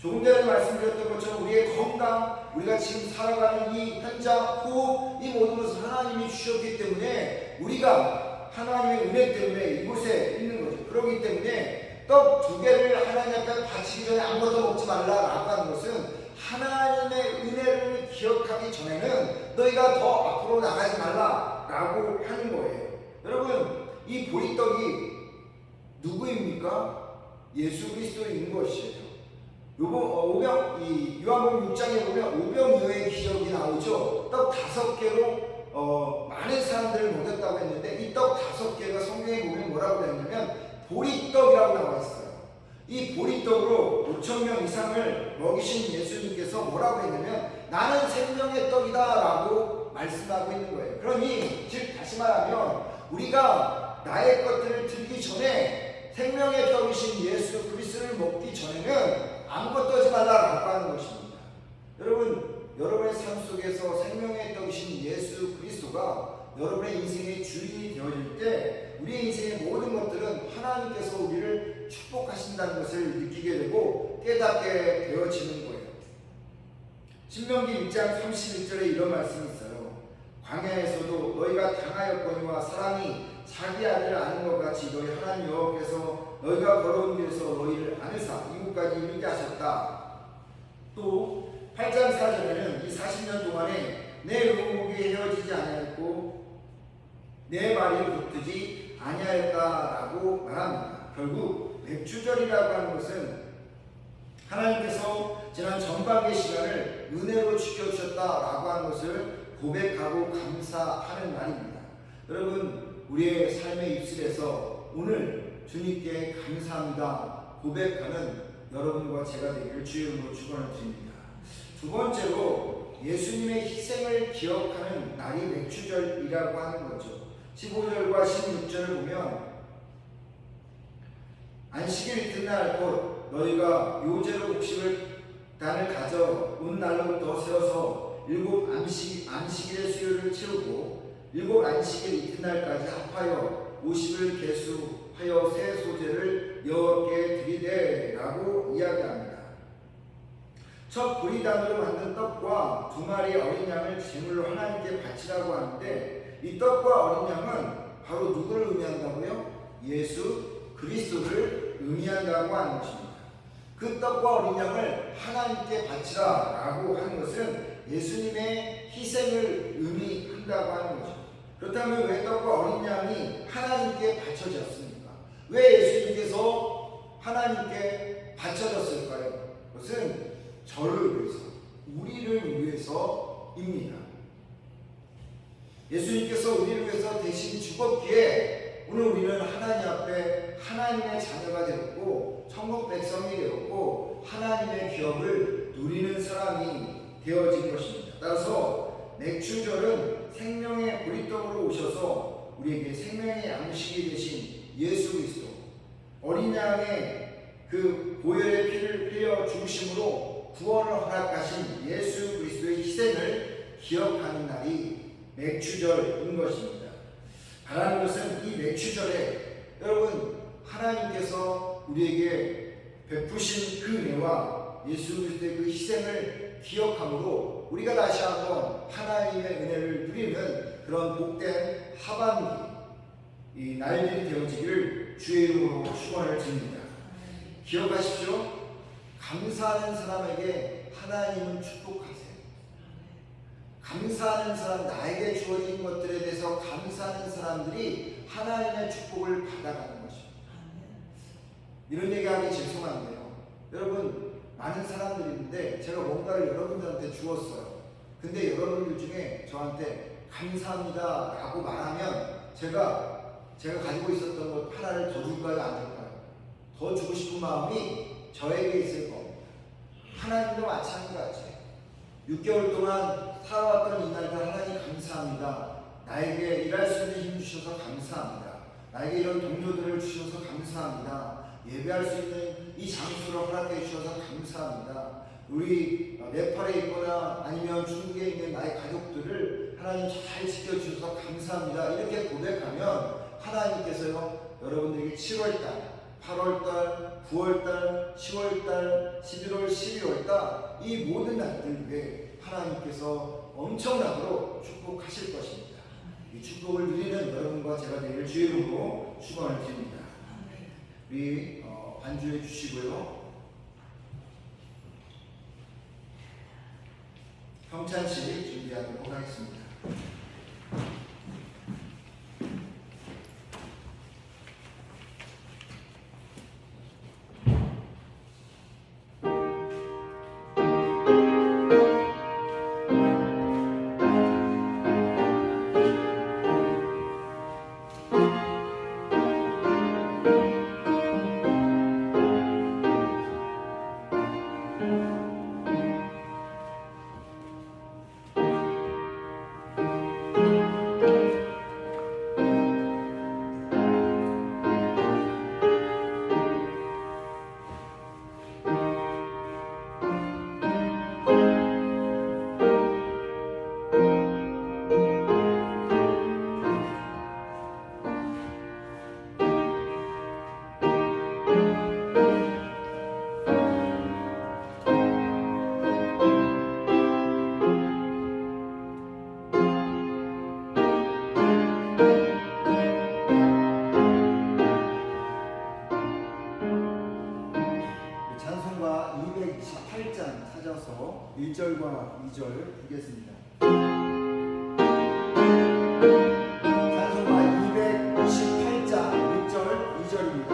조금 전에 말씀드렸던 것처럼 우리의 건강, 우리가 지금 살아가는 이 현장, 호흡, 이 모든 것을 하나님이 주셨기 때문에 우리가 하나님의 은혜 때문에 이곳에 있는 거죠. 그렇기 때문에 떡 2개를 하나님 앞에 바치기 전에 아무것도 먹지 말라라고 하는 것은 하나님의 은혜를 기억하기 전에는 너희가 더 앞으로 나가지 말라라고 하는 거예요. 여러분, 이 보리떡이 누구입니까? 예수 그리스도인 것이에요. 요한복음 6장에 보면 오병이어의 기적이 나오죠. 떡 5개로 많은 사람들을 먹였다고 했는데 이 떡 5개가 성경에 보면 뭐라고 되냐면 보리떡이라고 나와 있어요. 이 보리떡으로 5,000명 이상을 먹이신 예수님께서 뭐라고 했냐면 나는 생명의 떡이다 라고 말씀하고 있는 거예요. 그러니 즉 다시 말하면 우리가 나의 것들을 들기 전에 생명의 떡이신 예수 그리스도를 먹기 전에는 아무것도 하지 말라라고 하는 것입니다. 여러분, 여러분의 삶 속에서 생명의 떡이신 예수 그리스도가 여러분의 인생의 주인이 되어질 때 우리의 인생의 모든 것들은 하나님께서 우리를 축복하신다는 것을 느끼게 되고 깨닫게 되어지는 거예요. 신명기 1장 31절에 이런 말씀이 있어요. 광야에서도 너희가 당하였거니와 사람이 자기 아들을 아는 것 같이 너희 하나님 여호와께서 너희가 걸어온 길에서 너희를 아느사 이곳까지 이르게 하셨다. 또 8장 4절에는 이 40년 동안에 내 의복이 헤어지지 아니하였고 내 말이 붙들지 아니하였다라고 말합니다. 결국 맥주절이라고 하는 것은 하나님께서 지난 전반기의 시간을 은혜로 지켜주셨다라고 하는 것을 고백하고 감사하는 날입니다. 여러분, 우리의 삶의 입술에서 오늘 주님께 감사합니다 고백하는 여러분과 제가 되기를 주의 이름으로 축원을 드립니다. 두 번째로 예수님의 희생을 기억하는 날이 맥주절이라고 하는 거죠. 15절과 16절을 보면 안식일 이튿날 곧 너희가 요제로 60단을 가져 온 날로부터 세워서 7 안식일의 수요를 채우고 7 안식일 이튿날까지 합하여 50을 계수하여 새 소재를 여호와께 드리되 라고 이야기합니다. 첫 보리단으로 만든 떡과 2마리 어린 양을 제물로 하나님께 바치라고 하는데 이 떡과 어린 양은 바로 누구를 의미한다고요? 예수 그리스도를 의미한다고 하는 것입니다. 그 떡과 어린 양을 하나님께 바치라라고 하는 것은 예수님의 희생을 의미한다고 하는 거죠. 그렇다면 왜 떡과 어린 양이 하나님께 바쳐졌습니까? 왜 예수님께서 하나님께 바쳐졌을까요? 그것은 저를 위해서, 우리를 위해서입니다. 예수님께서 우리를 위해서 대신 죽었기에 오늘 우리는 하나님 앞에 하나님의 자녀가 되었고 천국 백성이 되었고 하나님의 기업을 누리는 사람이 되어진 것입니다. 따라서 맥주절은 생명의 보리떡으로 오셔서 우리에게 생명의 양식이 되신 예수 그리스도, 어린 양의 그 보혈의 피를 흘려 죽으심으로 구원을 허락하신 예수 그리스도의 희생을 기억하는 날이 맥주절인 것입니다. 바라는 것은 이 맥주절에 여러분 하나님께서 우리에게 베푸신 그 은혜와 예수 그리스도의 그 희생을 기억함으로 우리가 다시 한번 하나님의 은혜를 누리는 그런 복된 하반기 이 날들이 되어지기를 주의 이름으로 축원을 드립니다. 기억하십시오. 감사하는 사람에게 하나님은 축복하세요. 감사하는 사람, 나에게 주어진 것들에 대해서 감사하는 사람들이 하나님의 축복을 받아가는 것입니다. 이런 얘기하기 죄송한데요. 여러분, 많은 사람들이 있는데 제가 뭔가를 여러분들한테 주었어요. 근데 여러분들 중에 저한테 감사합니다 라고 말하면 제가 가지고 있었던 것 하나를 더 줄까요? 안 줄까요? 더 주고 싶은 마음이 저에게 있을 겁니다. 하나님도 마찬가지예요. 6개월 동안 살아왔던 이날들 하나님 감사합니다. 나에게 일할 수 있는 힘 주셔서 감사합니다. 나에게 이런 동료들을 주셔서 감사합니다. 예배할 수 있는 이 장소를 허락해 주셔서 감사합니다. 우리 네팔에 있거나 아니면 중국에 있는 나의 가족들을 하나님 잘 지켜주셔서 감사합니다. 이렇게 고백하면 하나님께서요 여러분들에게 7월달, 8월달, 9월달, 10월달, 11월, 12월달 이 모든 날들에 하나님께서 엄청나도록 축복하실 것입니다. 이 축복을 누리는 여러분과 제가 되기를 주의 이름으로 축원을 드립니다. 우리 반주해 주시고요. 평찬식 준비하도록 하겠습니다. 찬송가 228장 찾아서 1절과 2절 부르겠습니다. 찬송가 228장 1절 2절입니다.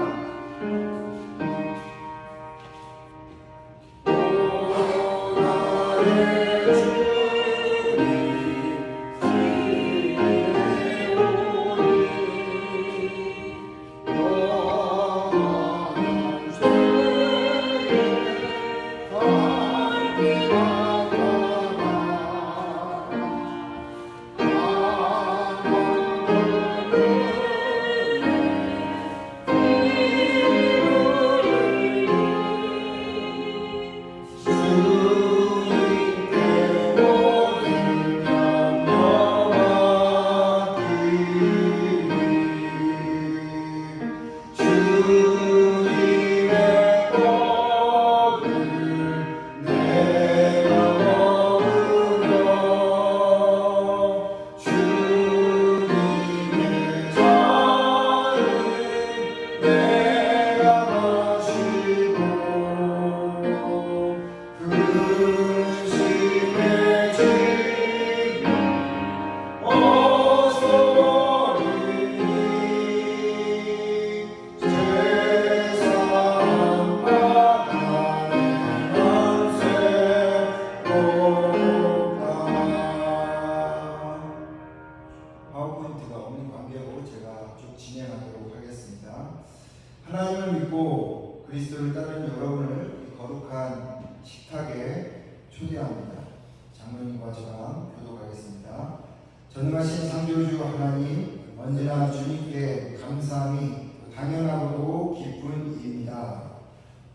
파워포인트가 없는 관계로 제가 쭉 진행하도록 하겠습니다. 하나님을 믿고 그리스도를 따르는 여러분을 이 거룩한 식탁에 초대합니다. 장로님과 저랑 교독하겠습니다. 전능하신 창조주 하나님, 언제나 주님께 감사함이 당연하고도 기쁜 일입니다.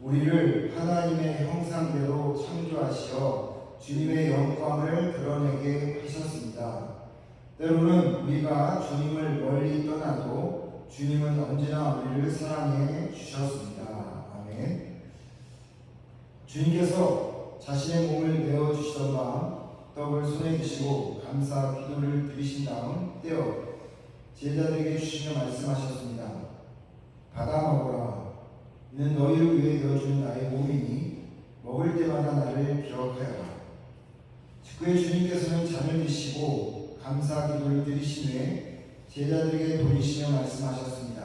우리를 하나님의 형상대로 창조하시어 주님의 영광을 드러내게 하셨습니다. 때로는 우리가 주님을 멀리 떠나도 주님은 언제나 우리를 사랑해 주셨습니다. 아멘. 주님께서 자신의 몸을 내어주시던 밤 떡을 손에 드시고 감사 기도를 드리신 다음 떼어 제자들에게 주시며 말씀하셨습니다. 받아 먹어라. 이는 너희를 위해 내어준 나의 몸이니 먹을 때마다 나를 기억하여라. 직후에 주님께서는 잔을 드시고 감사 기도를 드리신 후에 제자들에게 돌리시며 말씀하셨습니다.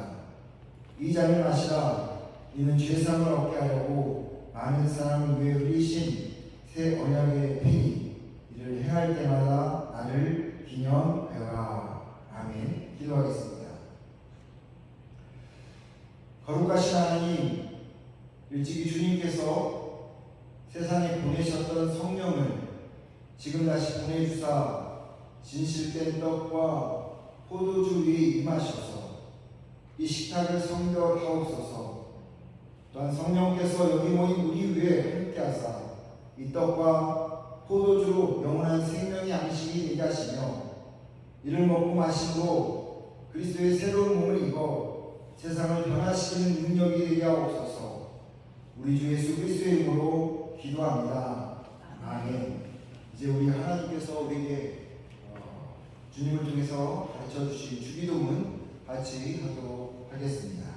이 잔을 마시라. 이는 죄사함을 얻게 하려고 많은 사람을 위해 흘리신 새 언약의 피니 이를 행하라. 행할 때마다 나를 기념하여라. 아멘. 기도하겠습니다. 거룩하신 하나님, 일찍이 주님께서 세상에 보내셨던 성령을 지금 다시 보내주사 진실된 떡과 포도주 위에 임하셔서 이 식탁을 성결하옵소서. 또한 성령께서 여기 모인 우리 위에 함께하사 이 떡과 포도주로 영원한 생명의 양식이 되게 하시며 이를 먹고 마심으로 그리스도의 새로운 몸을 입어 세상을 변화시키는 능력이 되게 하옵소서. 우리 주 예수 그리스도의 이름으로 기도합니다. 아멘. 이제 우리 하나님께서 우리에게 주님을 통해서 가르쳐 주신 주기도문 같이 하도록 하겠습니다.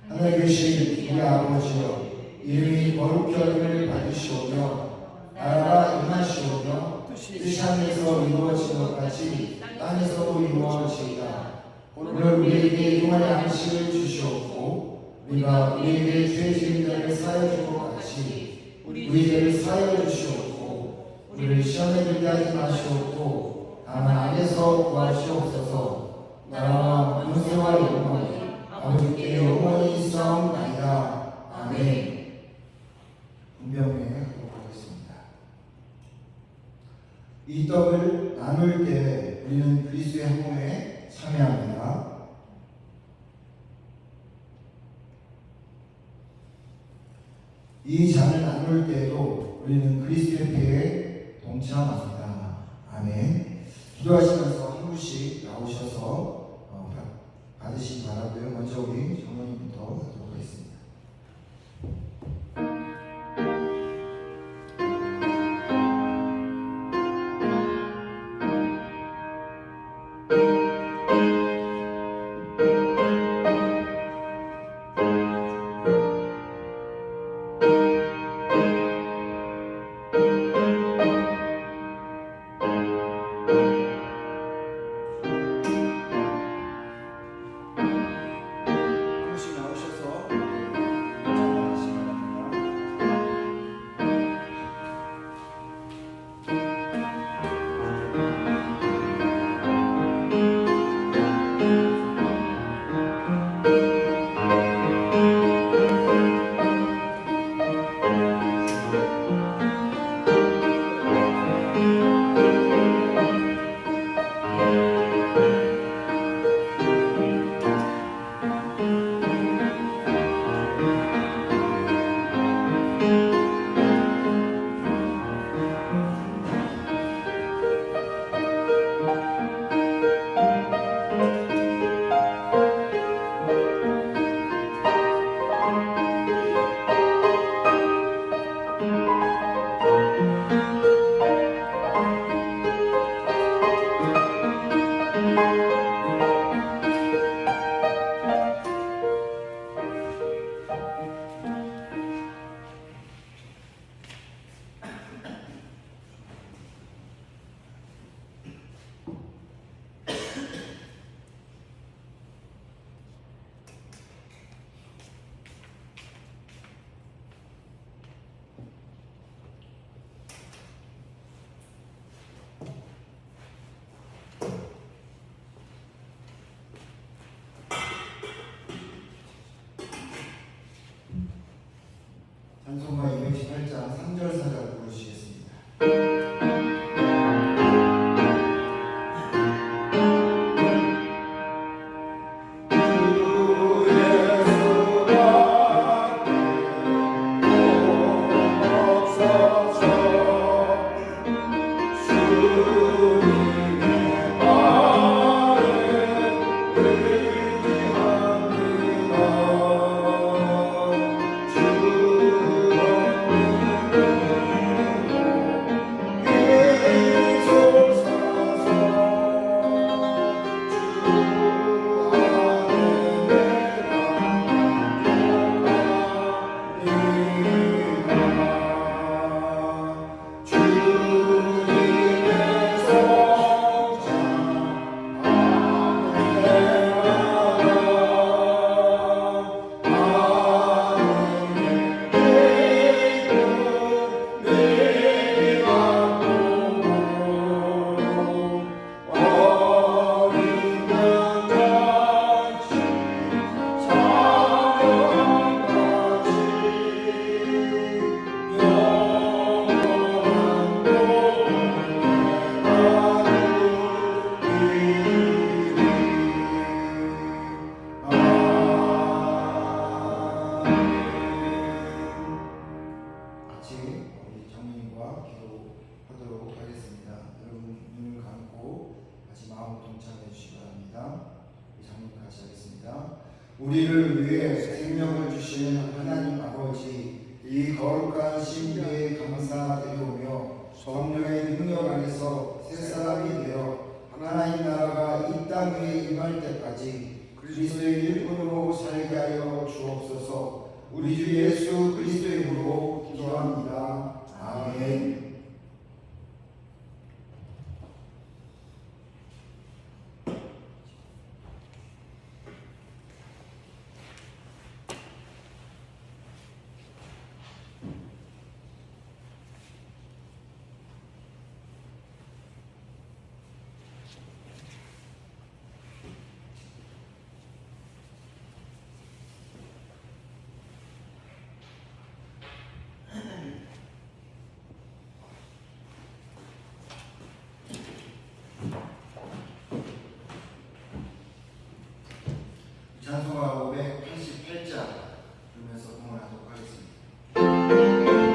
하늘에 계신 우리 아버지여, 이름이 거룩히 여김을 받으시오며 나라가 임하시오며 뜻이 하늘에서 이루어진 것 같이 땅에서도 이루어지이다. 오늘 우리에게 일용할 양식을 주시옵고 우리가 우리에게 죄 지은 자를 사하여 준 것 같이 우리 죄를 사하여 주시옵고 우리를 시험에 들게 하지 마시옵고 다만 악에서 구하시옵소서. 나라와 권세와 영광이 아버지께 영원히 있사옵나이다. 아멘. 분명히 하도록 하겠습니다. 이 떡을 나눌 때 우리는 그리스도의 한 몸에 참여합니다. 이 잔을 나눌 때에도 우리는 그리스도의 피에 동참합니다. 아멘. 기도하시면서 한 분씩 나오셔서 받으시기 바라고요. 먼저 우리 장로님부터 하도록 하겠습니다. 찬송가 218장 3절 4절 부르시겠습니다. 주 우리를 위해 생명을 주시는 하나님 아버지, 이 거룩한 신비에 감사드리오며 성령의 능력 안에서 새 사람이 되어 하나님 나라가 이 땅 위에 임할 때까지 그리스도의 일꾼으로 살게 하여 주옵소서. 우리 주 예수 그리스도의 이름으로 기도합니다. 아멘. 찬송가 588장 부르면서 공헌하도록 하겠습니다.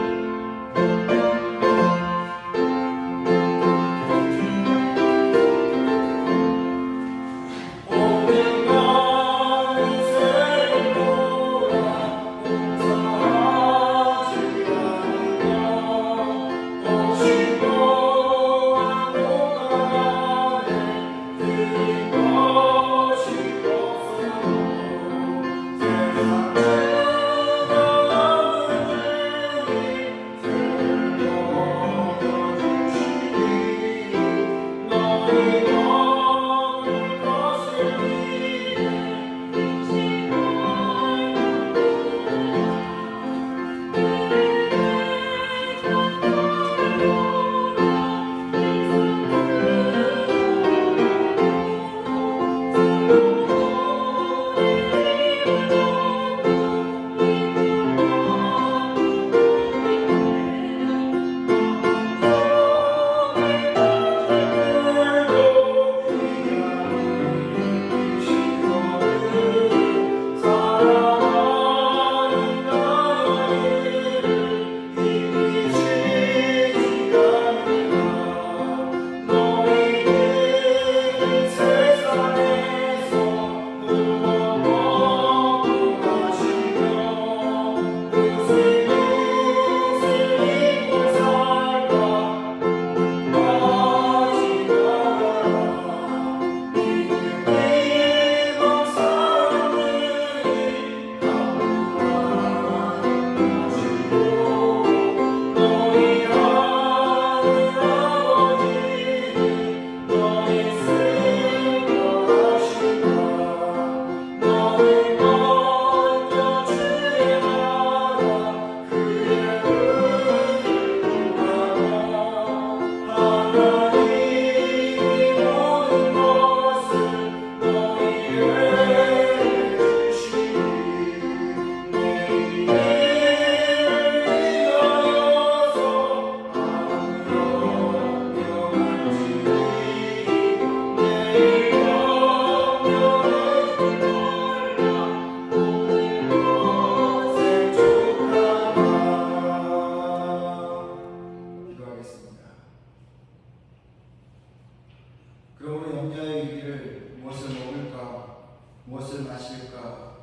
그러므로 염려에 이르기를 무엇을 먹을까, 무엇을 마실까,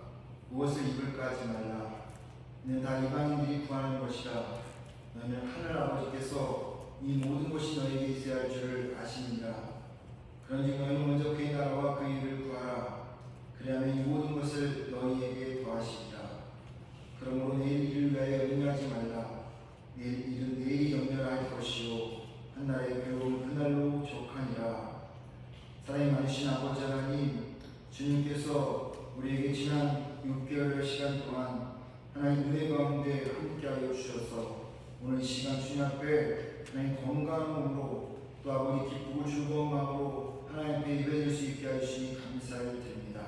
무엇을 입을까 하지 말라. 이는 다 이방인들이 구하는 것이라. 너희는 하늘 아버지께서 이 모든 것이 너희에게 있어야 할 줄을 아시니라. 그런즉 너희는 먼저 그의 나라와 그 일을 구하라. 그리하면 이 모든 것을 너희에게 더하시리라. 그러므로 내일 일을 위하여 염려하지 말라. 내일 일은 내일이 염려할 것이요 한 날의 괴로움 그날로 족하니라. 사랑이 많으신 아버지 하나님, 주님께서 우리에게 지난 6개월의 시간 동안 하나님 은혜 가운데 함께하여 주셔서 오늘 이 시간 주님 앞에 하나님 건강한 몸으로 또 아버지 기쁘고 즐거운 마음으로 하나님 앞에 예배드릴 수 있게 하시니 감사를 드립니다.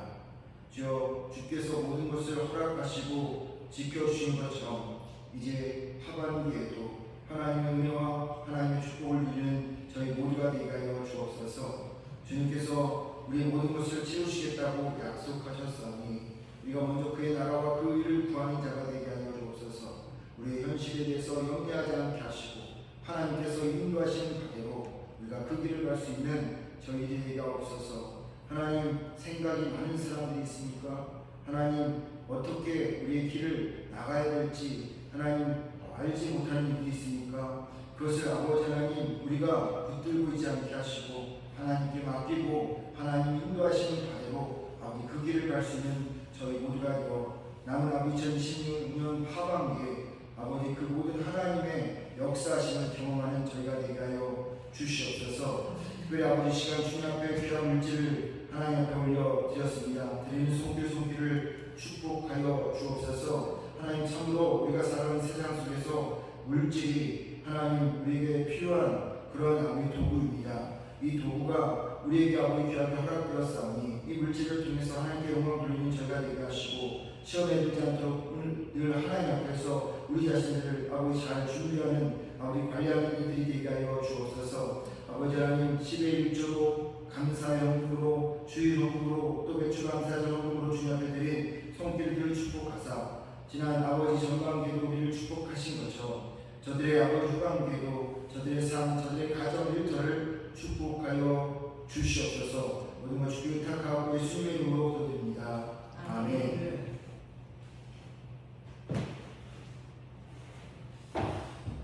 주여, 주께서 모든 것을 허락하시고 지켜주신 것처럼 이제 하반기에도 하나님의 은혜와 하나님의 축복을 누리는 저희 모두가 되게 하여 주옵소서. 주님께서 우리의 모든 것을 채우시겠다고 약속하셨으니 우리가 먼저 그의 나라와 그 일을 구하는 자가 되게 하여 주옵소서. 우리의 현실에 대해서 염려하지 않게 하시고 하나님께서 인도하시는 가대로 우리가 그 길을 갈 수 있는 저희들에게 없어서. 하나님, 생각이 많은 사람들이 있습니까? 하나님 어떻게 우리의 길을 나가야 될지 하나님 알지 못하는 일이 있으니까 그것을 아버지 하나님 우리가 붙들고 있지 않게 하시고 하나님께 맡기고 하나님 인도하시는 바대로 아버지 그 길을 갈 수 있는 저희 모두가 되어 남은 아버지 2016년 하반기에 아버지 그 모든 하나님의 역사하심을 경험하는 저희가 되게 하여 주시옵소서. 특별히 아버지 시간 주님 앞에 귀한 물질을 하나님 앞에 올려드렸습니다. 드리는 손길을 축복하여 주옵소서. 하나님 참으로 우리가 살아가는 세상 속에서 물질이 하나님 우리에게 필요한 그런 아버지 도구입니다. 이 도구가 우리에게 아버지 귀하게 허락되었사오니 이 물질을 통해서 하나님께 영광 돌리는 저희가 되게 하시고 시험에 들지 않도록 늘 하나님 앞에서 우리 자신들을 아버지 잘 준비하는 아버지 관리하는 이들이 되게 하여 주옵소서. 아버지 하나님 10의 1조로 감사의 헌금으로 주일 헌금으로 또 매출 감사절 헌금으로 주님 앞에 드린 손길들을 축복하사 지난 아버지 전반기도 우리를 축복하신 것처럼 저들의 아버지 후반기도 저들의 삶 저들의 가정 일터를 축복하여 주시옵소서. 모든 것 주께 의탁하고 예수님의 이름으로 기도드립니다. 아멘.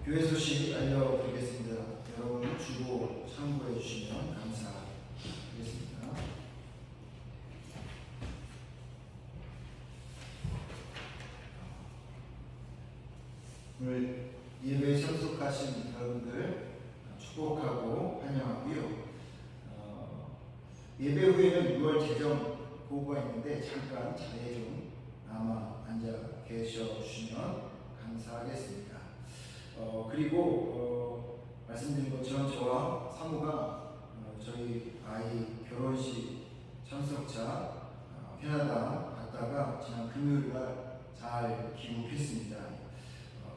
교회 소식 알려드리겠습니다. 여러분 주보 참고해 주시면 감사하겠습니다. 오늘 예배에 참석하신 여러분들 축복하고 환영하고요. 예배 후에는 6월 재정 보고가 있는데 잠깐 자리에 좀 남아 앉아 계셔 주시면 감사하겠습니다. 그리고 말씀드린 것처럼 저와 사모가 저희 아이 결혼식 참석차 캐나다 갔다가 지난 금요일날 잘 귀국했습니다.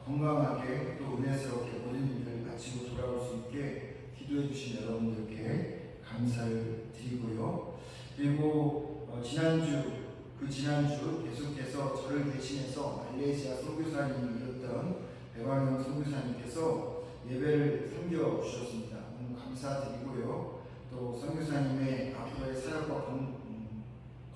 건강하게 또 은혜스럽게 모든 일을 마치고 돌아올 수 있게 기도해 주신 여러분들께 감사를 드리고요. 그리고 지난주 계속해서 저를 대신해서 말레이시아 선교사님이었던 배광영 선교사님께서 예배를 섬겨 주셨습니다. 너무 감사드리고요. 또 선교사님의 앞으로의 사역과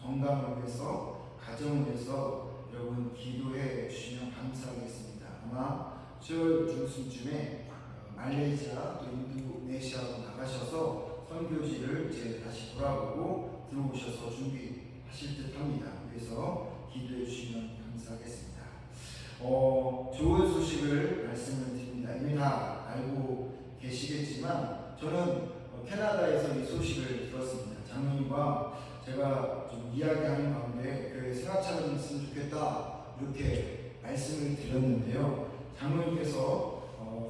건강을 위해서 가정을 위해서 여러분 기도해 주시면 감사하겠습니다. 아마 10월 중순쯤에 말레이시아 또 인도네시아로 나가셔서 선교지를 이제 다시 돌아보고 들어오셔서 준비하실 듯합니다. 그래서 기도해 주시면 감사하겠습니다. 좋은 소식을 말씀을 드립니다. 이미 다 알고 계시겠지만 저는 캐나다에서 이 소식을 들었습니다. 장로님과 제가 좀 이야기하는 가운데 교회 승합차가 좀 있으면 좋겠다 이렇게 말씀을 드렸는데요. 장로님께서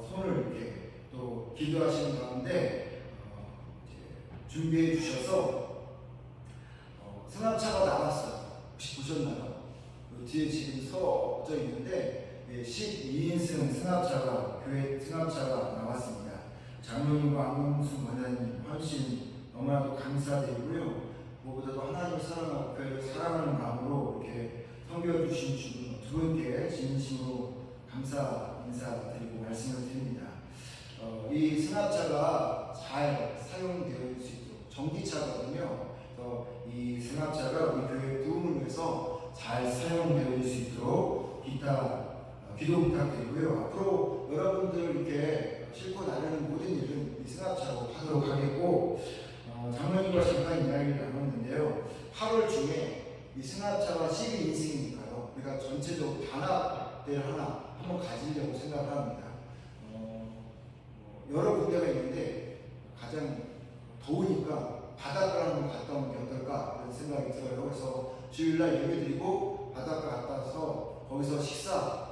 손을 이렇게 또 기도하시는 가운데 준비해 주셔서 승합차가 나왔어요. 혹시 보셨나요? 그 뒤에 지금 서져 있는데 12인승 승합차가 교회 승합차가 나왔습니다. 장로님과 안경수 권사님 훨씬 너무나도 감사드리고요. 무엇보다도 하나님을 사랑하고 교회를 사랑하는 마음으로 이렇게 섬겨주신 두 분께 진심으로 감사 인사드리고 말씀을 드립니다. 이 승합차가 잘 사용될 수 있도록 전기차거든요. 이 승합차가 우리 교회 부흥을 위해서 잘 사용될 수 있도록 기도 부탁드리고요. 앞으로 여러분들 이렇게 싣고 나르는 모든 일은 이 승합차로 하도록 하겠고 장로님과 잠깐 이야기를 나눴는데요. 8월 중에 이 승합차가 12인승이니까요. 우리가 전체적으로 단합대를 하나 한번 가지려고 생각을 합니다. 여러 군데가 있는데 가장 더우니까 바닷가를 한번 갔다 오는 게 어떨까 그런 생각이 들어요. 그래서 주일날 예배드리고 바닷가 갔다 와서 거기서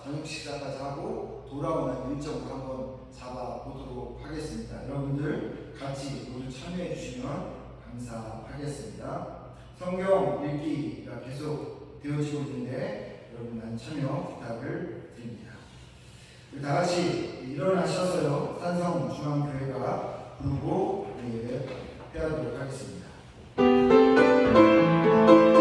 저녁 식사까지 하고 돌아오는 일정을 한번 잡아보도록 하겠습니다. 여러분들 같이 모두 참여해 주시면 감사하겠습니다. 성경 읽기가 계속 되어지고 있는데 여러분 많은 참여 부탁을 드립니다. 다 같이 일어나셔서요. 산성중앙교회가 부르고 예배 해하도록 하겠습니다. Yeah.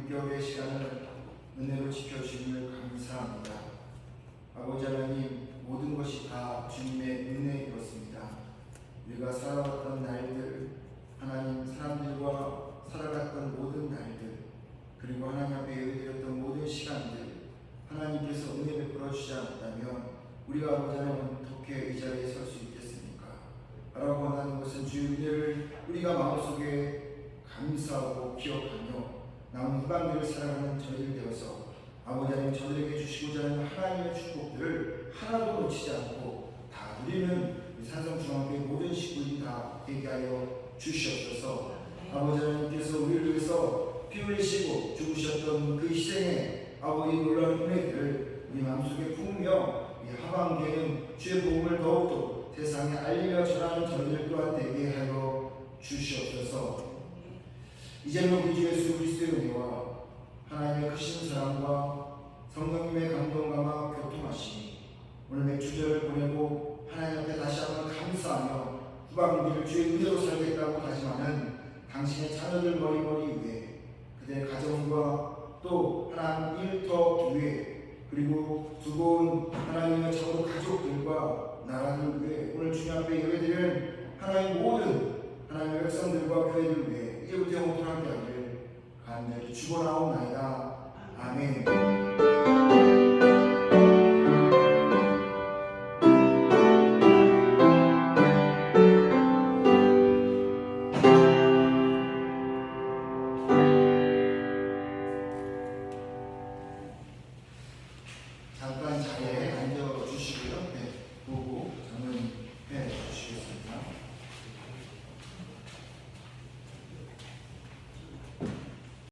6개월의 시간을 은혜로 지켜주심을 감사합니다. 아버지 하나님, 모든 것이 다 주님의 은혜였습니다. 우리가 살아왔던 날들, 하나님 사람들과 살아갔던 모든 날들, 그리고 하나님 앞에 예배드렸던 모든 시간들, 하나님께서 은혜 베풀어 주지 않았다면 우리가 아버지 하나님 어떻게 이 자리에 설 수 있겠습니까? 바라고 원하는 것은 주의 은혜를 우리가 마음속에 감사하고 기억하며 남은 이방들을 살아가는 저희들 되어서 아버지 하나님 저들에게 주시고자 하는 하나님의 축복들을 하나도 놓치지 않고 다 누리는 산성중앙교회 모든 식구들이 다 되게 하여 주시옵소서. 아버지 하나님께서 우리를 위해서 피 흘리시고 죽으셨던 그 희생의 아버지 놀라운 은혜들을 우리 마음속에 품으며 이 하반기에는 주의 복음을 더욱더 세상에 알리며 전하는 저희들 또한 되게 하여 주시옵소서. 이제는 우리 주 예수 그리스도의 은혜와 하나님의 크신 사랑과 성령님의 감동감화 교통하심이 오늘 맥주절을 보내고 하나님 앞에 다시 한번 감사하며 후반기를 주의 은혜로 살겠다고 다짐하는 당신의 자녀들 머리머리 위에 그들의 가정과 또 하나님 일터 교회 그리고 두고온 하나님의 적은 가족들과 나라들 위해 오늘 주님 앞에 예배드리는 하나님 모든 하나님의 백성들과 교회들 위해 이제부터 영원토록 함께하기를 간절히 축원하옵나이다. 아멘.